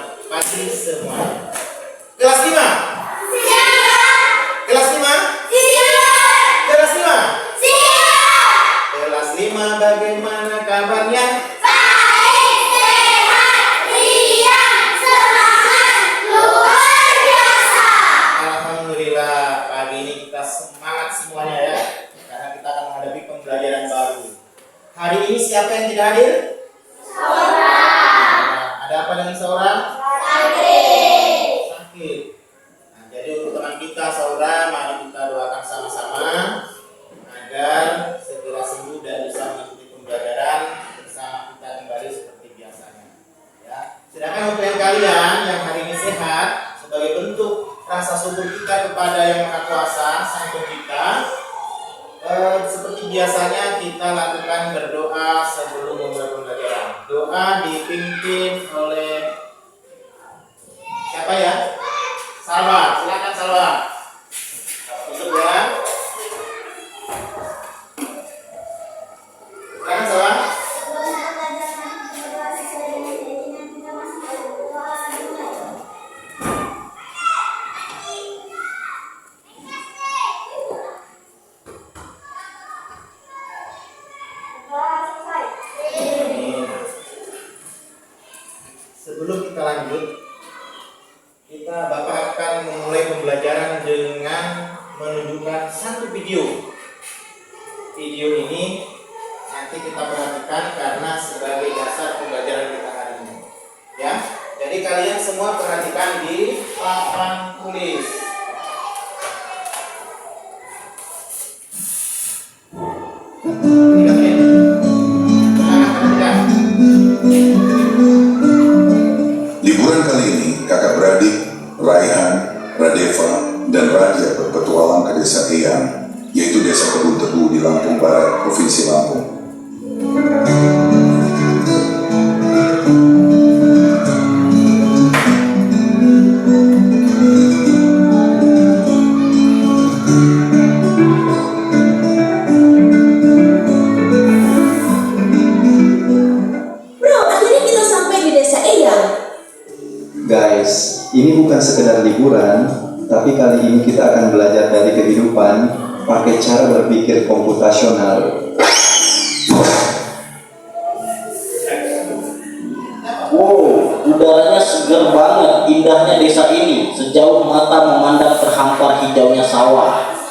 Selamat pagi semua. Kelas 5? Kelas 5? Kelas 5? Kelas 5 bagaimana kabarnya? Baik, sehat, riang, semangat, luar biasa. Alhamdulillah, pagi ini kita semangat semuanya ya, karena kita akan menghadapi pembelajaran baru. Hari ini siapa yang tidak hadir? Ada apa dengan seorang? Sakit. Nah, jadi untuk teman kita saudara, mari kita doakan sama-sama agar segera sembuh dan bisa mengikuti pembelajaran bersama kita kembali seperti biasanya. Ya. Sedangkan untuk yang kalian yang hari ini sehat, sebagai bentuk rasa syukur kita kepada Yang Maha Kuasa, Sang Pencipta, seperti biasanya kita lakukan berdoa sebelum memulai pembelajaran. Doa dipimpin oleh siapa ya? Salwa, silakan Salwa. Tutup ya. Silakan Salwa. Sebelum kita lanjut, Bapak akan memulai pembelajaran dengan menunjukkan satu video. Video ini nanti kita perhatikan karena sebagai dasar pembelajaran kita hari ini. Ya, jadi kalian semua perhatikan di papan tulis. Liburan kali ini, kakak beradik Raihan, Radeva, dan Radia berpetualang ke desa Eyang, yaitu desa Kebun Tebu di Lampung Barat, Provinsi Lampung. Guys, ini bukan sekedar liburan, tapi kali ini kita akan belajar dari kehidupan pakai cara berpikir komputasional. Wow, udaranya segar banget, indahnya desa ini. Sejauh mata memandang terhampar hijaunya sawah.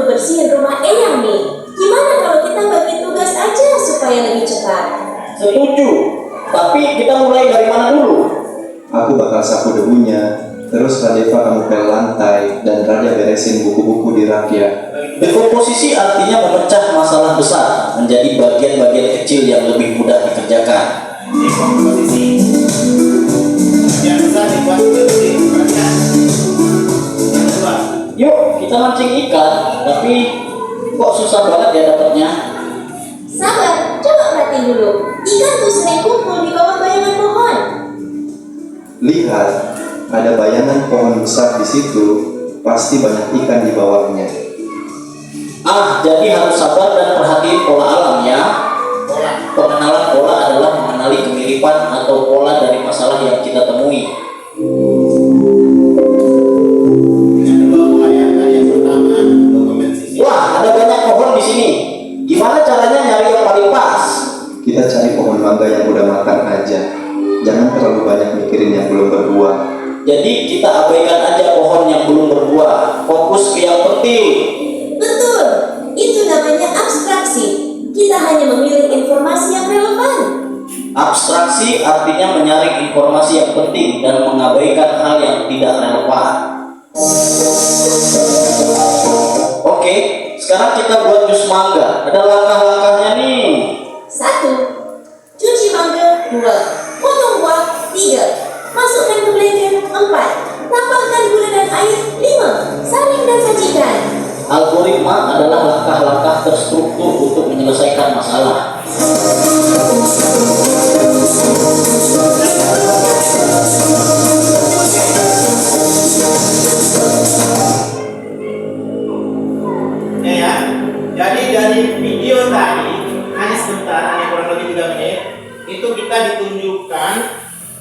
Bersihin rumah Eyang nih. Gimana kalau kita bagi tugas aja supaya lebih cepat? Setuju, tapi kita mulai dari mana dulu? Aku bakal sapu debunya, terus Radeva kamu pel lantai, dan Radia beresin buku-buku di rak ya. Dekomposisi artinya memecah masalah besar menjadi bagian-bagian kecil yang lebih mudah dikerjakan. Dekomposisi biasa dibuat seperti Yuk, kita mancing ikan, tapi kok susah banget ya dapatnya? Sabar, coba perhatiin dulu. Ikan tuh sering kumpul di bawah bayangan pohon. Lihat, ada bayangan pohon besar di situ, pasti banyak ikan di bawahnya. Jadi harus sabar dan perhatiin pola alam ya. Pengenalan pola adalah mengenali kemiripan atau pola dari masalah yang kita temui. Wah, ada banyak pohon di sini. Gimana caranya nyari yang paling pas? Kita cari pohon mangga yang udah makan aja. Jangan terlalu banyak mikirin yang belum berbuah. Jadi kita abaikan aja pohon yang belum berbuah. Fokus ke yang penting. Betul, itu namanya abstraksi. Kita hanya memilih informasi yang relevan. Abstraksi artinya menyaring informasi yang penting dan mengabaikan hal yang tidak relevan. Oke, sekarang kita buat jus mangga. Ada langkah-langkahnya nih. 1. Cuci mangga. 2. Potong buah. 3. Masukkan ke blender. 4. Tambahkan gula dan air. 5. Saring dan sajikan. Algoritma adalah langkah-langkah terstruktur untuk menyelesaikan masalah. ditunjukkan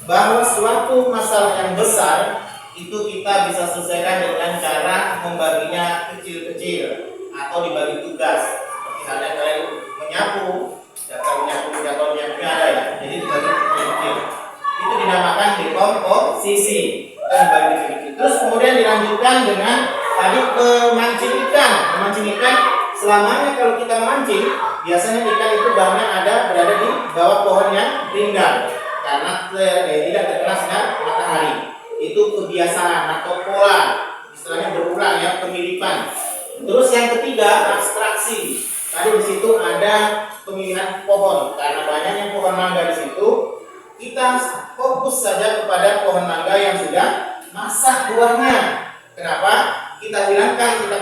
bahwa suatu masalah yang besar itu kita bisa selesaikan dengan cara membaginya kecil-kecil atau dibagi tugas. Seperti halnya kalian menyapu, jadwal menyapunya ada ya, jadi dibagi kecil-kecil. Itu dinamakan dekomposisi, dan dibagi kecil-kecil. Terus kemudian dilanjutkan dengan tadi memancing ikan. Memancing ikan, selamanya kalau kita memancing, biasanya ikan itu bahannya berada di bawah pohon yang rindang karena tidak terkena sinar matahari. Itu kebiasaan atau pola, istilahnya berulang ya, kemiripan. Terus yang ketiga, abstraksi. Tadi di situ ada pemilihan pohon, karena banyaknya pohon mangga di situ, kita fokus saja kepada pohon mangga yang sudah masak buahnya. Kenapa? Kita hilangkan, kita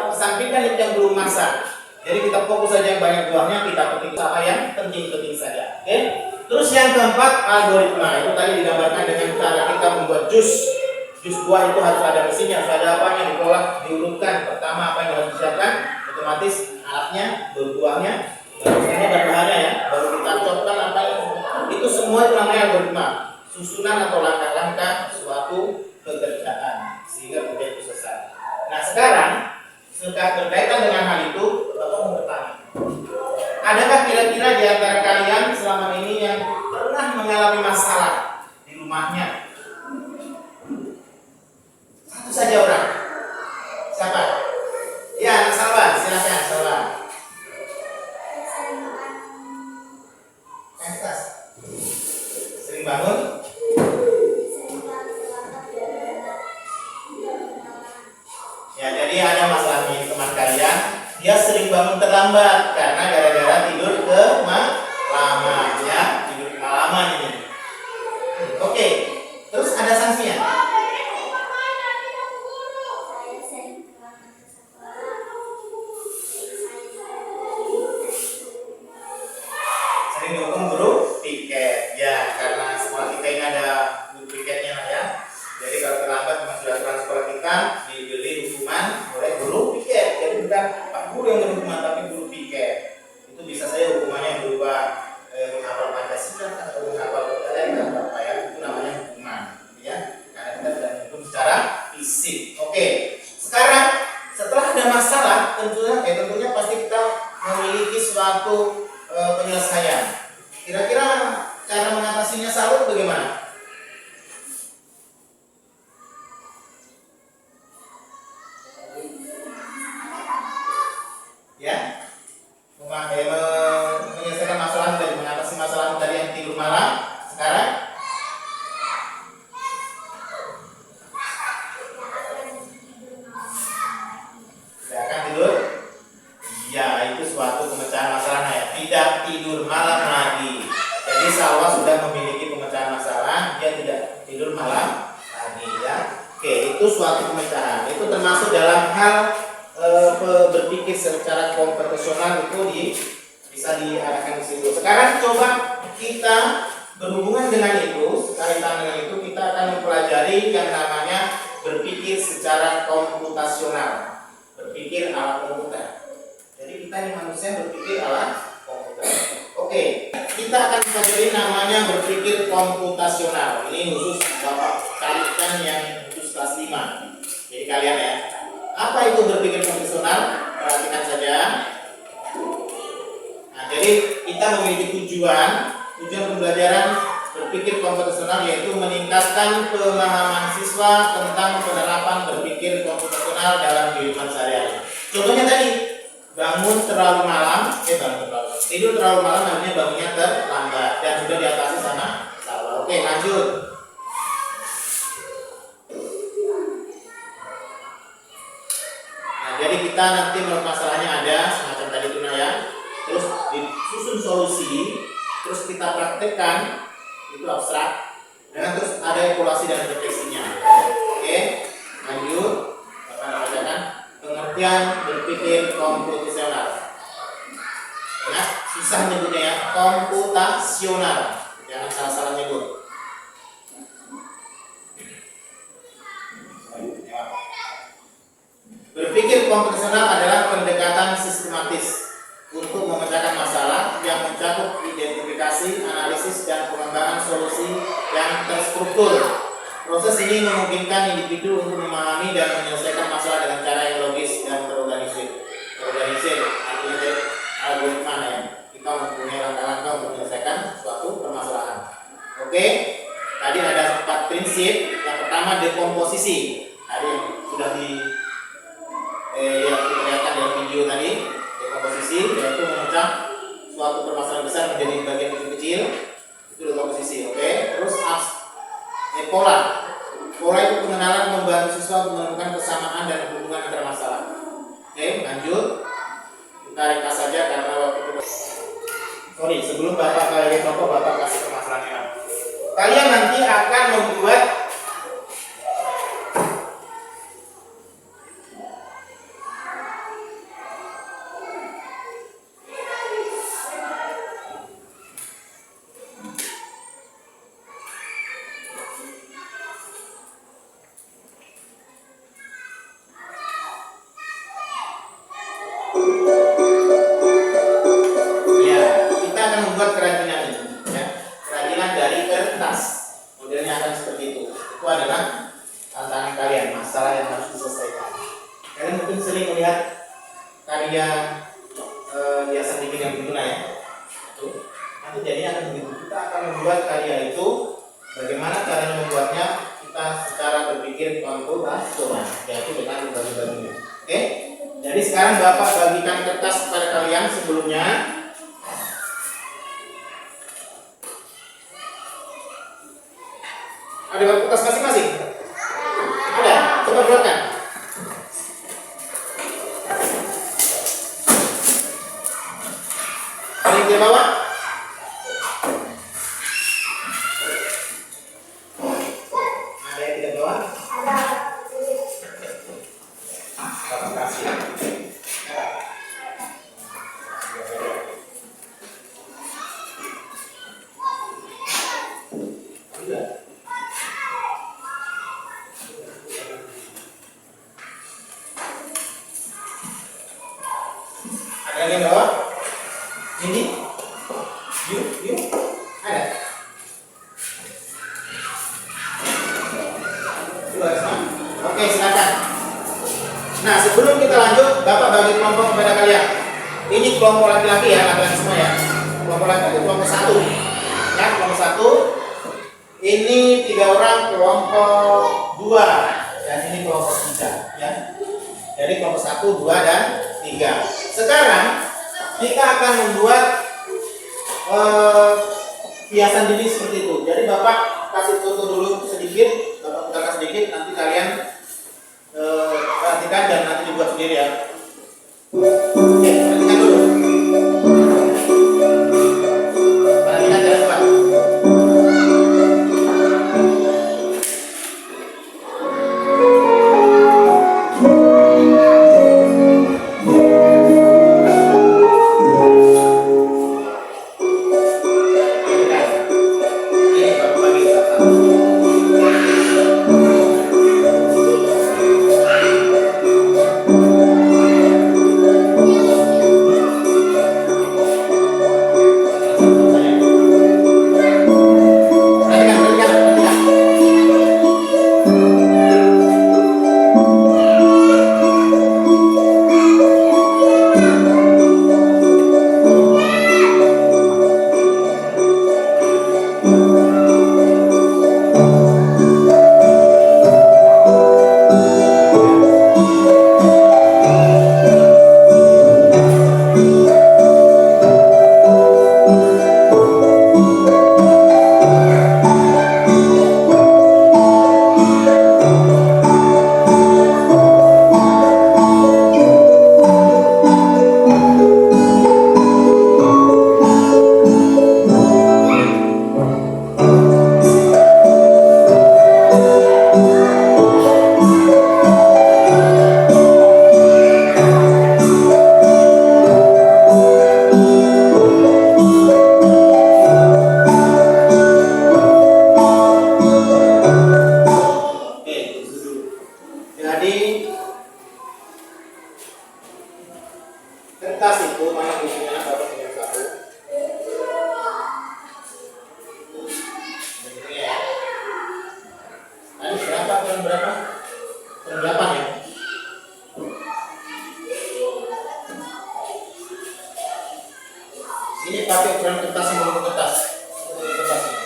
kesampingkan itu yang belum masak. Jadi kita fokus saja yang banyak buahnya, kita petik apa yang penting-penting saja. Oke? Terus yang keempat, algoritma. Itu tadi digambarkan dengan cara kita membuat jus. Jus buah itu harus ada mesinnya, harus ada apanya, dikelola, diurutkan. Pertama apa yang harus disiapkan, otomatis alatnya, buahnya, bahan-bahannya ya, baru kita cocokkan apa itu semua itu namanya algoritma. Susunan atau langkah-langkah suatu pekerjaan sehingga proyek itu selesai. Nah sekarang berkaitan dengan hal itu, Bapak mau bertanya, adakah kira-kira di antara kalian selama ini yang pernah mengalami masalah di rumahnya? Satu saja orang. Siapa? Ya, anak Salwan, silakan Salwan. Entas. Sering bangun? Ya, jadi ada masalah nih teman kalian, dia sering bangun terlambat karena gara-gara tidur kemalaman ya, tidur kemalaman ini. Oke, terus ada sanksinya? Sering dihukum guru piket ya, karena sekolah kita ini ada guru piketnya lah ya. Jadi kalau terlambat memang sudah aturan sekolah kita diberi hukuman oleh guru piket. Jadi bukan Pak Guru yang memberi hukuman, tapi guru piket. Itu bisa saja hukumannya berupa menghafal Pancasila atau menghafal apa ya, itu namanya hukuman, ya. Karena kita tidak menghukum secara fisik. Oke. Sekarang setelah ada masalah, tentunya pasti kita memiliki suatu penyelesaian. Kira-kira cara mengatasinya Saud bagaimana? Ya, menyelesaikan masalah tadi, mengatasi masalah tadi yang tidur malam. Sekarang tidak akan tidur. Ya, itu suatu pemecahan masalah ya. Tidak tidur malam lagi. Jadi Salwa sudah memiliki pemecahan masalah, dia tidak tidur malam lagi ya. Oke, itu suatu pemecahan. Itu termasuk dalam hal berpikir secara komputasional itu bisa diarahkan di situ. Sekarang coba kita berhubungan dengan itu, kaitan dengan itu kita akan mempelajari yang namanya berpikir secara komputasional, berpikir ala komputer. Jadi kita ini manusia berpikir ala komputer. Oke, kita akan mempelajari namanya berpikir komputasional. Ini khusus Bapak kalian yang khusus kelas 5. Jadi kalian ya. Apa itu berpikir komputasional? Perhatikan saja. Nah, jadi kita memiliki tujuan pembelajaran berpikir komputasional yaitu meningkatkan pemahaman siswa tentang penerapan berpikir komputasional dalam kehidupan sehari-hari. Contohnya tadi, tidur terlalu malam artinya bangunnya terlambat dan sudah diatasi sama Salwa. Oke, lanjut. Jadi kita nanti menurut masalahnya ada semacam tadi itu ya. Terus disusun solusi, terus kita praktekkan, itu abstrak. Dan terus ada evaluasi dan refleksinya. Oke, lanjut. Bapak bacakan pengertian berpikir komputasional. Nah, susah nyebutnya ya, komputasional. Jangan salah-salah nyebut. Berpikir komputasional adalah pendekatan sistematis untuk memecahkan masalah yang mencakup identifikasi komunikasi, analisis, dan pengembangan solusi yang terstruktur. Proses ini memungkinkan individu untuk memahami dan menyelesaikan masalah dengan cara yang logis dan terorganisir. Terorganisir artinya algoritma ya. Kita mempunyai langkah-langkah untuk menyelesaikan suatu permasalahan. Oke, tadi ada 4 prinsip. Yang pertama dekomposisi. Tadi yang sudah yang diperlihatkan dalam video tadi. Dekomposisi yaitu memecah suatu permasalahan besar menjadi bagian kecil-kecil. Itu dekomposisi. Oke, terus pola. Pola itu pengenalan membantu siswa untuk menemukan kesamaan dan hubungan antar masalah. Oke, lanjut. Kita ringkas saja karena waktu itu. Sorry, sebelum Bapak kalian contoh, Bapak kasih permasalahannya. Kalian nanti akan membuat kerajinan ini, ya. Kerajinan dari kertas. Modelnya akan seperti itu. Itu adalah tantangan kalian, masalah yang harus diselesaikan. Kalian mungkin sering melihat karya hiasan dinding yang berguna ya. Itu. Nanti jadinya akan begitu. Kita akan membuat karya itu. Bagaimana caranya membuatnya? Kita secara berpikir konsultasional, yaitu dengan membagi-baginya. Oke? Jadi sekarang Bapak bagikan kertas kepada kalian sebelumnya. Ada kertas masing-masing? Ada? Coba buatkan. Paling di bawah? Ada yang tidak bawah? Bapak kasih. Ada yang bawah? Ini? Yuk, ada. Oke, silakan. Nah, sebelum kita lanjut, Bapak bagi kelompok kepada kalian. Ini kelompok laki-laki ya, laki-laki semua ya. Kelompok laki-laki kelompok 1. Ya, kelompok 1. Ini 3 orang kelompok 2 dan ini kelompok 3 ya. Jadi kelompok 1, 2 dan 3. Sekarang kita akan membuat hiasan dinding seperti itu. Jadi Bapak kasih contoh dulu sedikit, Bapak putarkan sedikit, nanti kalian perhatikan dan nanti dibuat sendiri ya. Oke, perhatikan dulu. Perhatikan jangan lupa. Kertas itu mana isinya Bapak punya satu. Ini pakai ukuran kertas yang menggunting kertas. Kertas ini.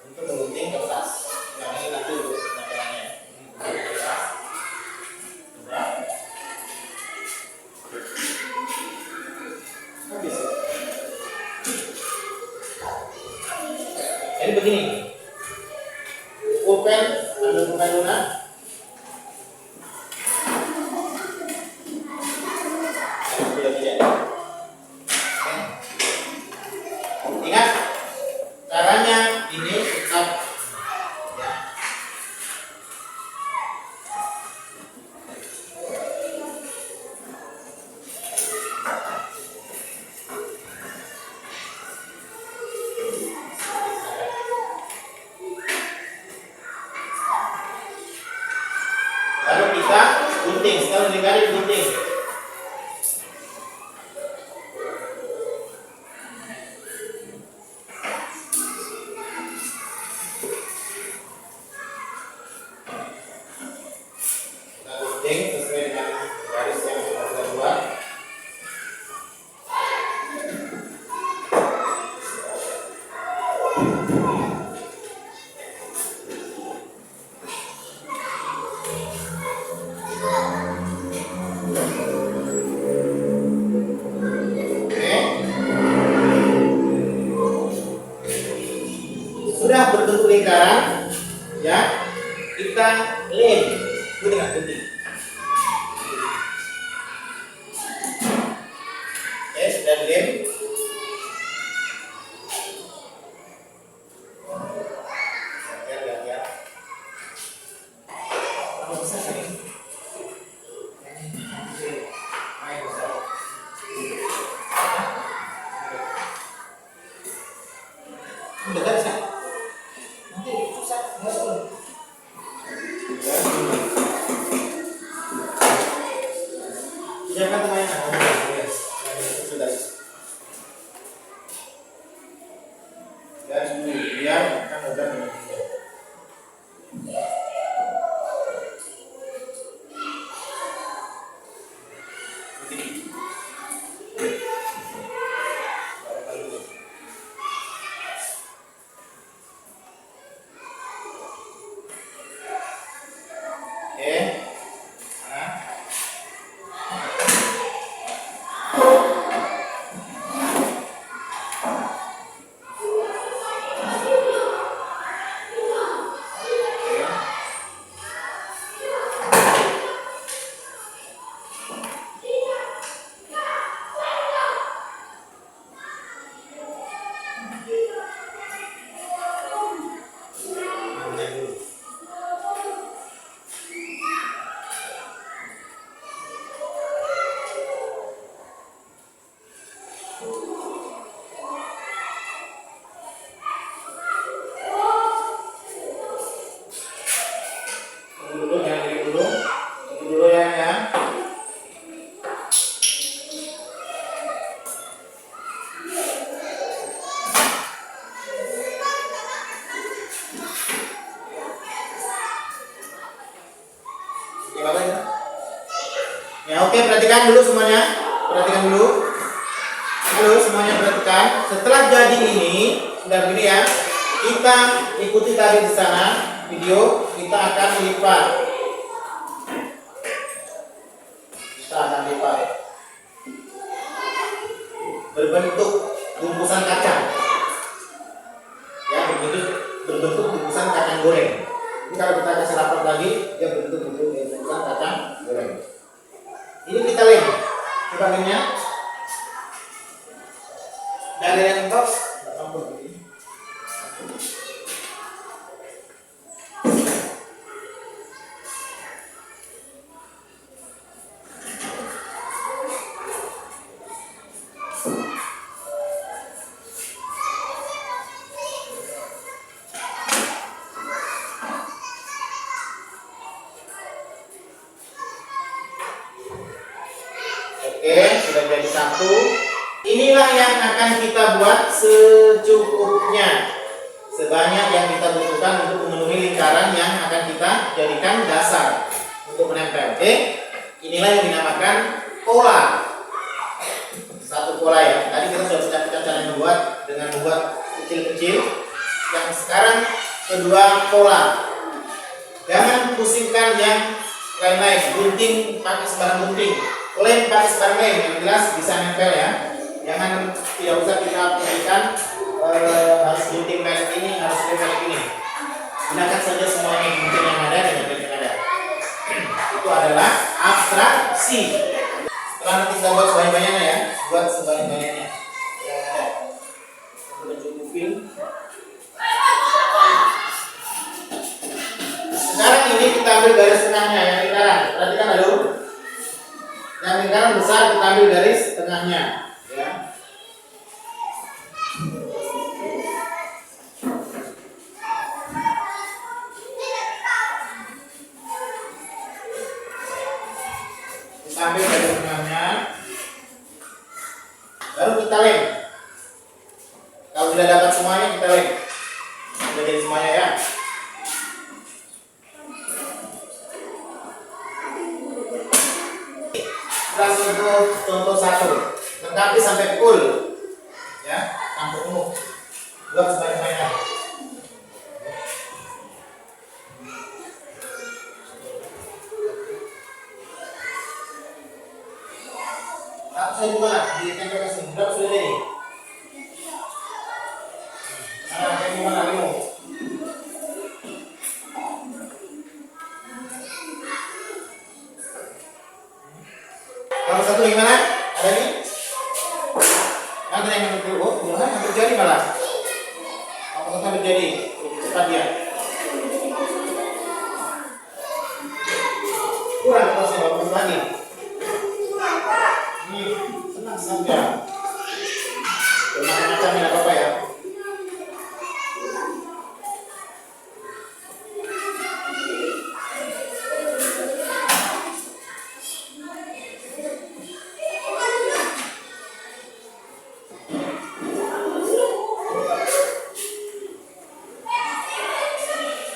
Untuk menggunting kertas. Yang ini nanti dulu tampilannya. Kertas. Coba. Habis. Jadi begini. Pulpen, ambil pulpen Luna. Ingat, caranya ini tetap ya. Lalu kita gunting, setelah dilingkari gunting. Kita gunting sesuai dengan garis yang sudah kita buat. Sudah berbentuk lingkaran, ya, kita lem dengan gunting. Oke, sudah lem. Ya. Kalau besar ini. Main besar. Dekat sih. Nanti susah, nggak boleh. Jangan main. Sudah. Garis dulu, biar kan udah menentukan. Oke. Nah. Dulu jangan diri dulu. Tunggu dulu ya. Oke, Bapak ya. Ya, oke, perhatikan dulu semuanya. Perhatikan dulu. Halo semuanya, perhatikan. Setelah jadi ini, sudah begini ya. Kita ikuti tadi di sana video, kita akan lipat. Berbentuk bungkusan kacang. Ya, berbentuk bungkusan kacang goreng. Ini kalau kita kasih rapat lagi, dia berbentuk bungkusan kacang goreng. Ini kita lem. Coba lemnya. Dari yang top, oke, sudah jadi satu. Inilah yang akan kita buat secukupnya, sebanyak yang kita butuhkan untuk memenuhi lingkaran yang akan kita jadikan dasar untuk menempel. Oke, inilah yang dinamakan pola. Satu pola. pola ya. Tadi kita sudah pecah-pecah cara membuat dengan membuat kecil-kecil. Yang sekarang kedua pola. Jangan pusingkan yang lain-lain. Gunting pakai sembarang gunting, lem pakai sembarang lem, yang jelas bisa nempel ya. Jangan, tidak usah kita berikan harus gunting merek ini, harus merek ini. Gunakan saja semuanya gunting yang ada dan lem yang ada. Itu adalah abstraksi. Setelah nanti kita buat sebanyak-banyaknya ya, buat sebanyak-banyaknya yang ada. Sudah cukupin. Sekarang ini kita ambil garis tengahnya yang lingkaran. Perhatikan dulu. Yang lingkaran besar kita ambil garis tengahnya, ya. Kita ambil garis tengahnya. Lalu kita lem. Kalau sudah dapat semuanya kita lem. Sudah jadi semuanya ya. Kita sentuh contoh satu, lengkapi sampai full, ya, sampai penuh. Buat sebanyak-banyaknya. Aku saya juga di tempel ke sini. Berapa sudah jadi? Kayak gimana kamu? Kalau satu gimana? Ada nih? Ada yang hampir hampir jadi malah. Apa hampir jadi? Cepat dia. Kurang terusnya bagus lagi. Senang saja. Macam-macam tidak apa-apa ya.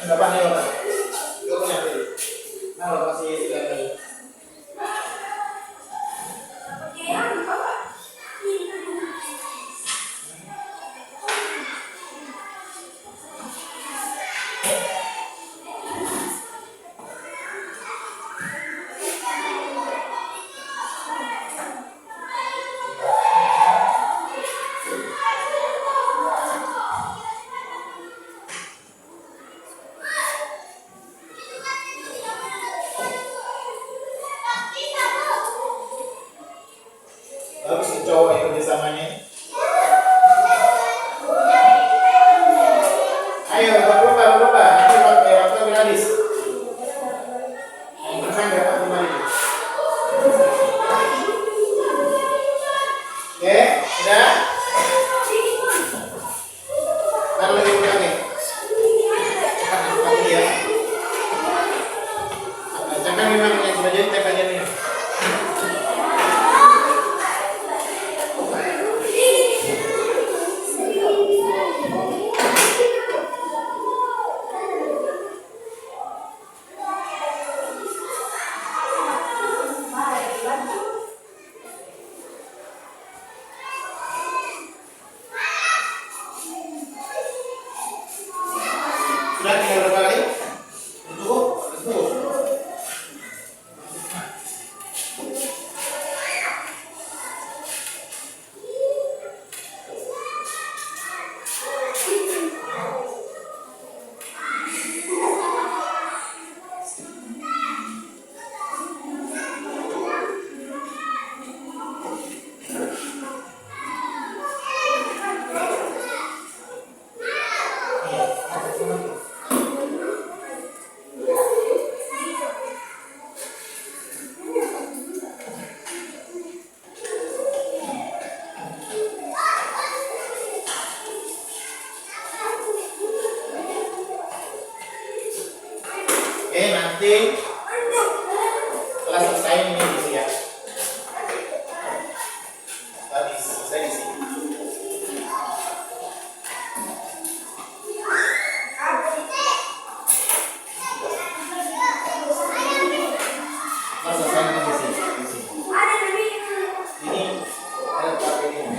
Bapak nih bapak, yuk nyampe. Nah bapak sih sudah nih. Bagus cowok yang kerjasamanya. Ayo berubah. Nanti waktu ambil habis. Yang bersang dapat kembali. Oke, sudah. Taruh lagi lagi. Cepat lagi ya. Jangan memang yang sudah jadi tekan ini. Sudah tinggal berapa lagi? Cukup? Cukup. Oke, nanti setelah selesai ini diisi ya. Tadi selesai diisi. Setelah selesai ini diisi. Ini ada pakai ini.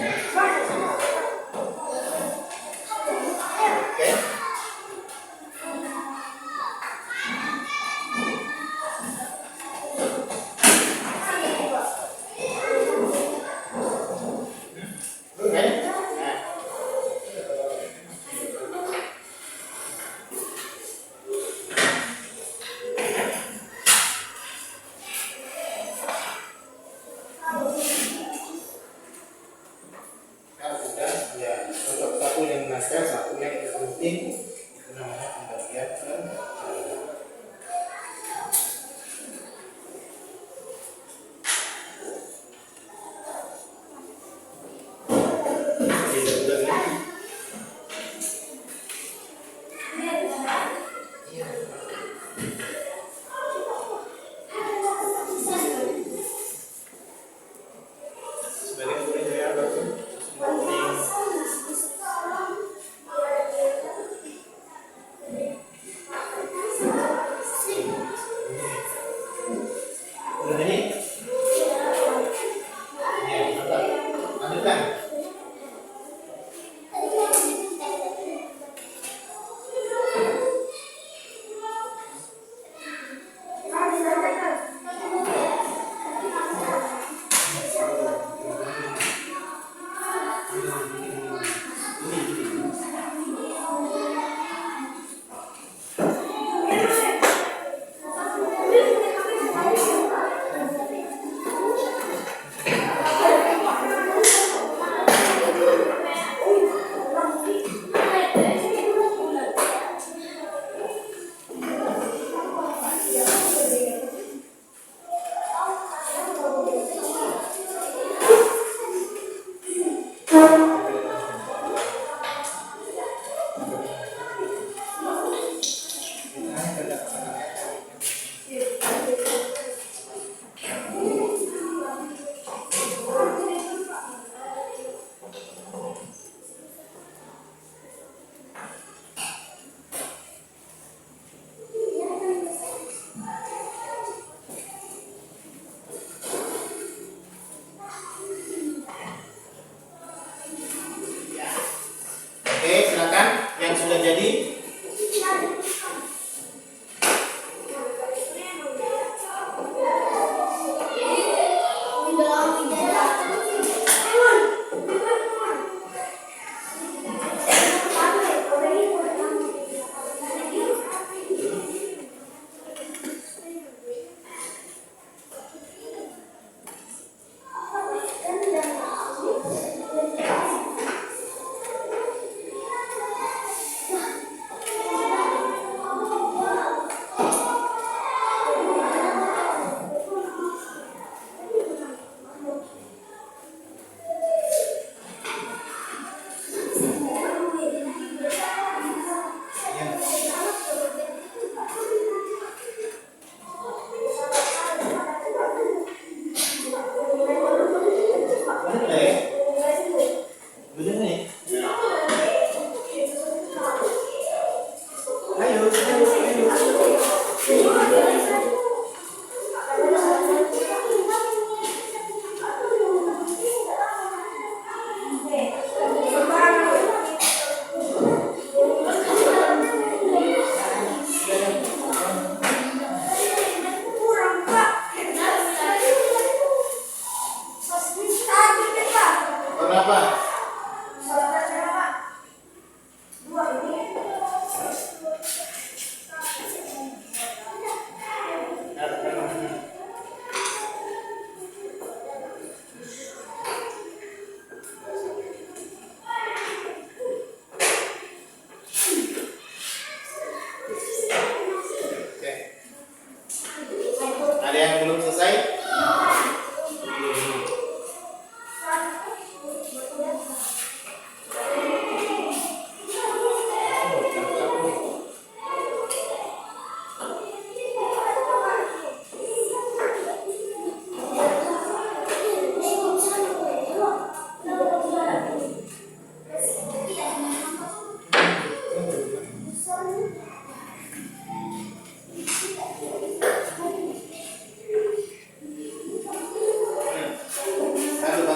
selesai?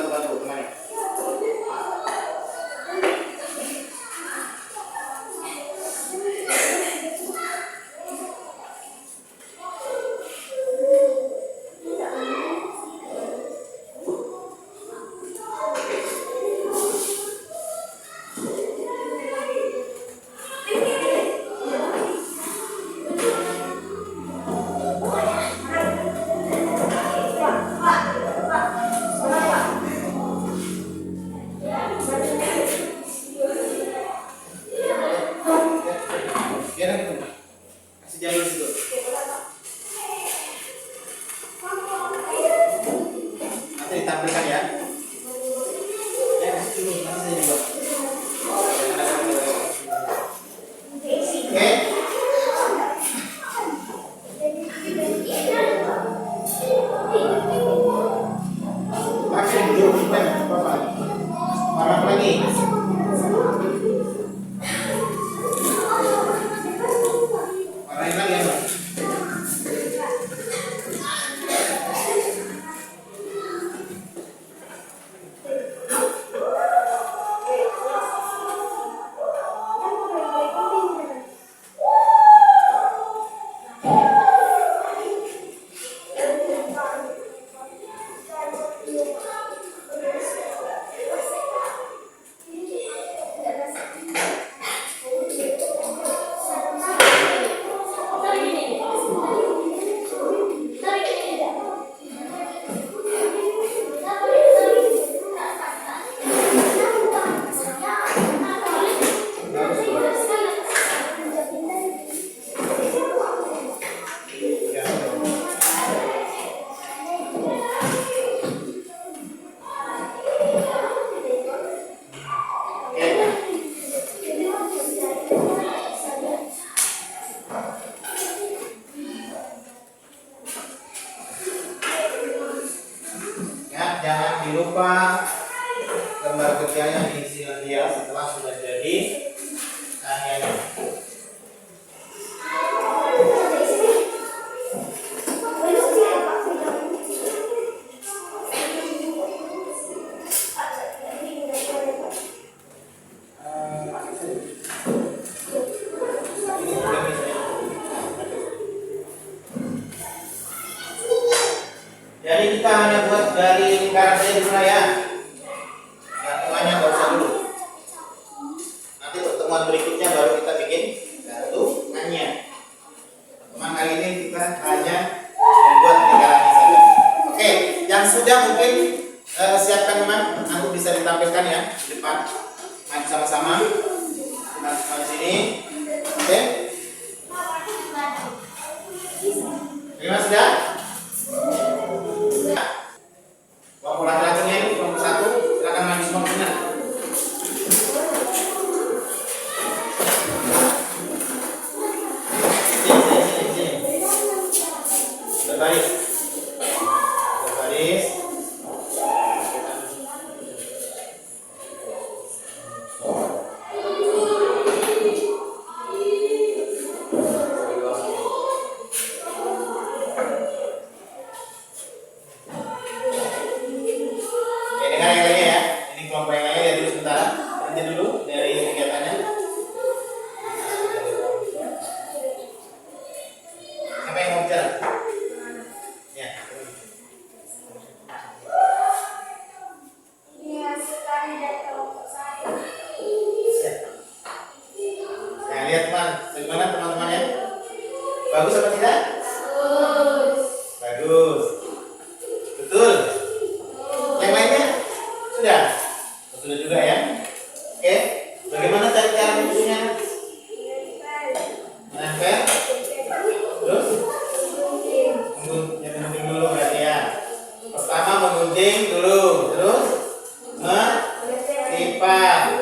Bantu teman. Biar aku kasih jalan dulu. Nanti ditampilkan ya. Ya kasih dulu, nanti saya juga. Oke. Pakai dulu kita apa? Marah lagi. Marahin lagi ya, Bang. Jangan dilupa gambar kerjanya diisi nanti ya setelah sudah jadi karyanya. Jadi kita hanya buat dari lingkaran saja dulu ya. Gantungannya nggak usah dulu. Nanti pertemuan berikutnya baru kita bikin gantungannya. Pertemuan kali ini kita hanya membuat lingkarannya saja. Oke, yang sudah mungkin siapkan teman, nanti bisa ditampilkan ya di depan. Main sama-sama. Kita di sini. Oke. Terima sudah. Kelompok laki-lakinya ini kelompok 1, silakan maju semua ke sana. Berbaris. Berbaris. menggunting dulu, terus melipat,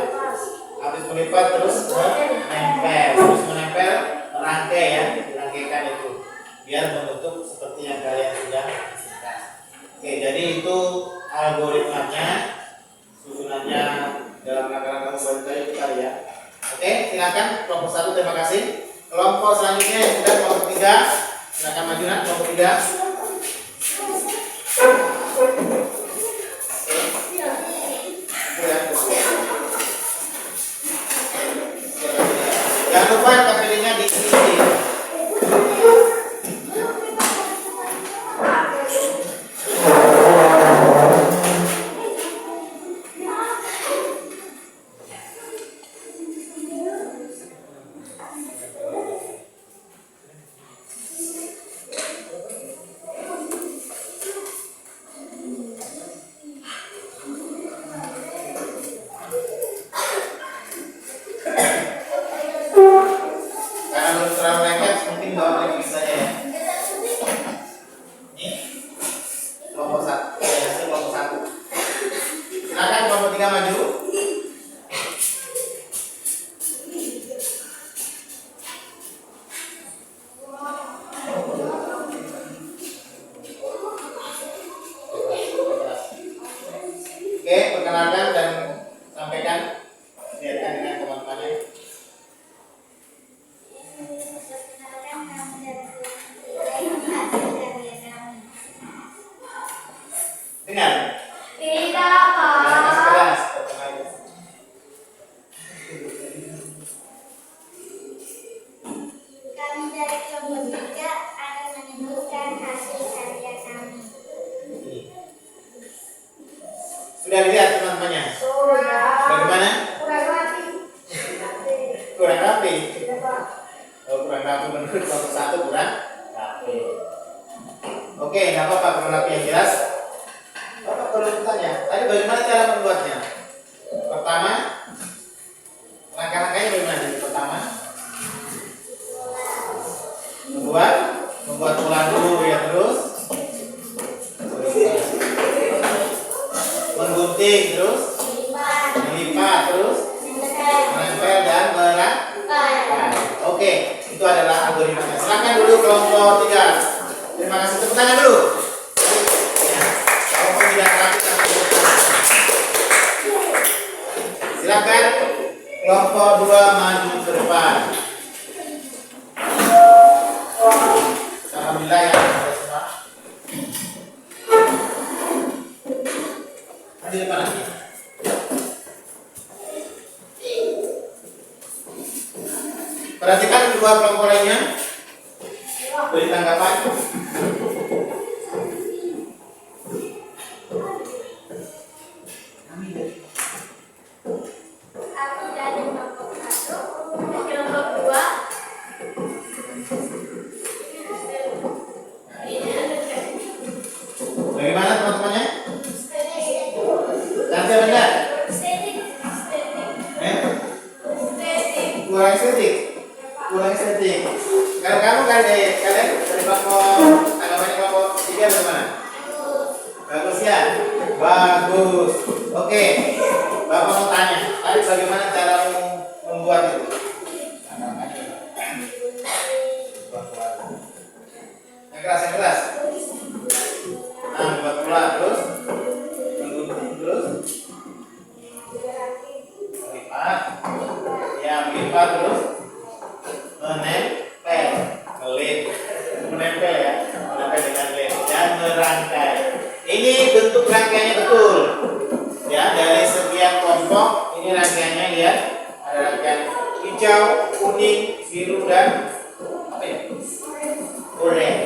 habis melipat terus menempel, terus menempel rangkai ya, dirangkaikan itu biar membentuk seperti yang kalian sudah hasilkan. Oke, jadi itu algoritmanya, susunannya dalam rangka membuat itu kali ya. Oke, silakan kelompok 1, terima kasih. Kelompok selanjutnya yang sudah kelompok 3, silakan maju nak kelompok 3. Jangan lupa KPD-nya diisi. Karena belum terlalu lengket, mungkin bawa lagi saja ya. Ini kelompok 1, hasil kelompok 1. Silakan kelompok 3 maju. Oke, perkenalkan dan sampaikan, lihatkan dengan teman-temannya. Dengar. Keras, perkenalkan. Kami dari kelompok 3 akan menyebutkan hasil karya kami. Sudah dilihat teman-temannya? Bagaimana? Kurang rapi. Oh, kurang rapi menurut kelompok 1 kurang rapi. Oke, nggak apa-apa, kurang rapi yang jelas. Bapak perlu bertanya, tadi bagaimana cara membuatnya? Pertama, langkah-langkahnya bagaimana? Jadi pertama, membuat ulang dulu ya, terus menggunting, terus melipat, terus menempel dan merangkai. Oke, itu adalah algoritmanya. Silakan dulu kelompok 3. Terima kasih, tepuk tangan dulu. Ya, kelompok 3 rapi. Silakan kelompok 2 maju ke depan. Alhamdulillah ya, semua. Di depan lagi. Perhatikan kedua kelompok lainnya. Beri tanggapan. Aku dari kelompok 1, kelompok 2. Bagaimana teman-temannya? Lancar benar? Kurang estetik. Kurang estetik. Kalau kamu kalian dari kelompok tanggapannya kelompok 3 bagaimana? Bagus ya? Bagus. Oke. Bapak mau tanya, tadi bagaimana caramu membuat itu? Yang keras, yang keras. Nah, buat pula terus menggunting, terus melipat, ya melipat, terus menempel, menempel ya, menempel dengan lem dan merangkai. Ini bentuk rangkaiannya betul, ya, dari sekian kelompok ini rangkaiannya lihat, ada rangkaian hijau, kuning, biru dan apa ya? Orange.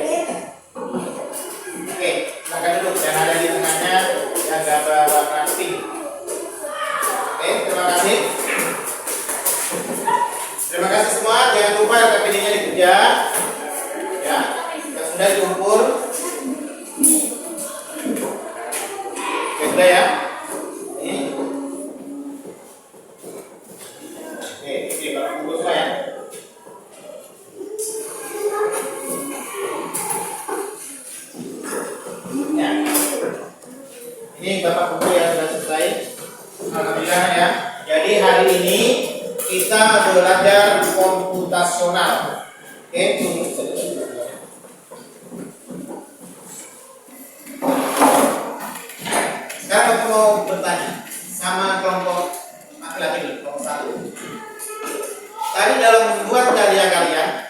Oke, silakan duduk dan ada di tengahnya yang gambar warna pink. Oke, terima kasih. Terima kasih semua. Jangan lupa KPD-nya dikejar. Ya, yang sudah diukur. Oke, sudah ya. Ini. Oke, Bapak Ibu semua ya. Ya. Ini Bapak Guru ya sudah selesai. Alhamdulillah ya. Jadi hari ini kita belajar komputasional. Oke, tunggu. Sekarang aku mau bertanya sama kelompok laki-laki dulu, kelompok 1. Tadi dalam membuat karya kalian,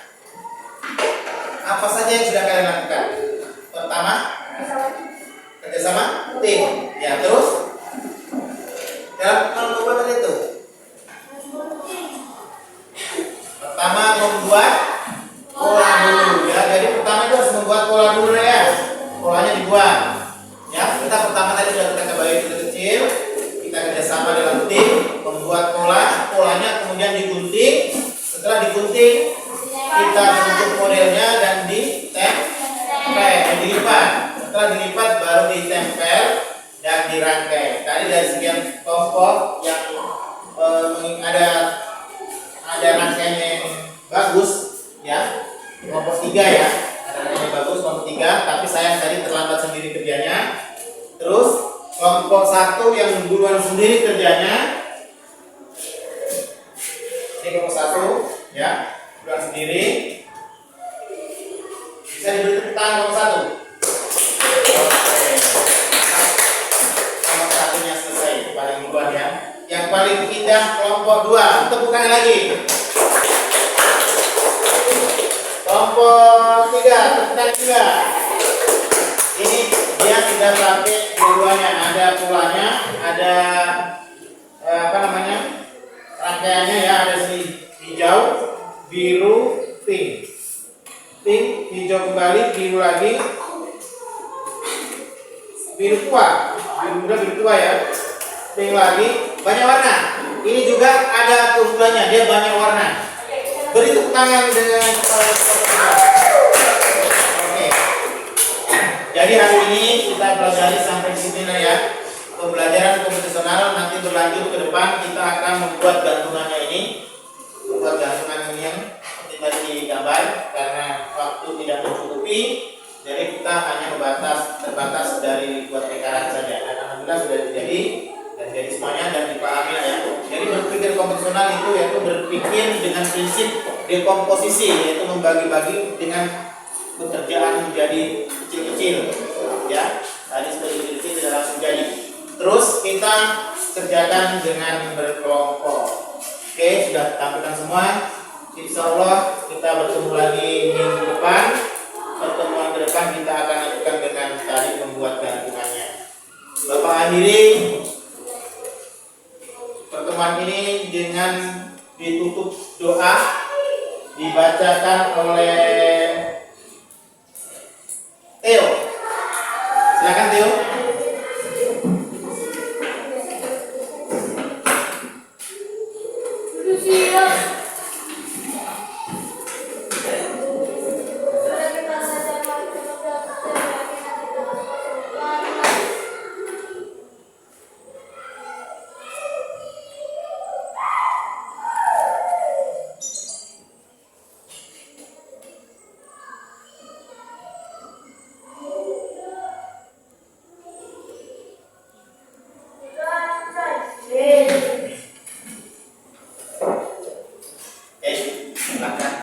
apa saja yang sudah kalian lakukan? Pertama, kerjasama tim. Ya, terus dalam pembuatan itu, pertama membuat pola dulu ya. Jadi pertama itu harus membuat pola dulu ya. Polanya dibuat. Ya, kita pertama tadi sudah kita kembali kecil. Kita kerjasama dalam tim, membuat pola. Polanya kemudian digunting. Setelah digunting, kita bentuk modelnya dan ditempel, dilipat. Setelah dilipat baru ditempel dan dirangkai. Tadi dari sekian kelompok yang ada rangkaiannya yang bagus ya, kelompok 3 ya, ada rangkaiannya bagus kelompok 3, tapi saya tadi terlambat sendiri kerjanya. Terus kelompok 1 yang duluan sendiri kerjanya, ini kelompok 1 ya, duluan sendiri. Bisa diberi tepuk tangan kelompok 1. Kelompok 1-nya selesai, paling duluan ya. Yang paling indah kelompok 2, tepuk tangan lagi. Kelompok 3, tepuk tangan juga. Ini dia sudah pakai dua-duanya, ada polanya, ada rangkaiannya ya, ada sini hijau, biru, pink. Pink, hijau kembali, biru lagi, biru tua, biru muda, biru tua ya, pink lagi, banyak warna. Ini juga ada keunggulannya, dia banyak warna. Beri tepuk tangan dengan oke. Jadi hari ini kita pelajari sampai di sini ya. Pembelajaran komputasional nanti berlanjut ke depan, kita akan membuat gantungannya ini, membuat gantungan ini yang seperti tadi di gambar, karena waktu tidak mencukupi, jadi kita hanya terbatas dari buat lingkaran saja. Dan alhamdulillah sudah jadi dan jadi semuanya dan dipahami ya. Jadi berpikir komputasional itu yaitu berpikir dengan prinsip dekomposisi, yaitu membagi-bagi dengan pekerjaan menjadi kecil-kecil ya. Tadi seperti kecil tidak langsung jadi. Terus kita kerjakan dengan berkelompok. Oke, sudah tampilkan semua. Insya Allah kita bertemu lagi minggu depan. Pertemuan ke depan kita akan lakukan dengan tadi membuat gantungannya. Bapak akhiri pertemuan ini dengan ditutup doa dibacakan oleh Theo. Silakan Theo.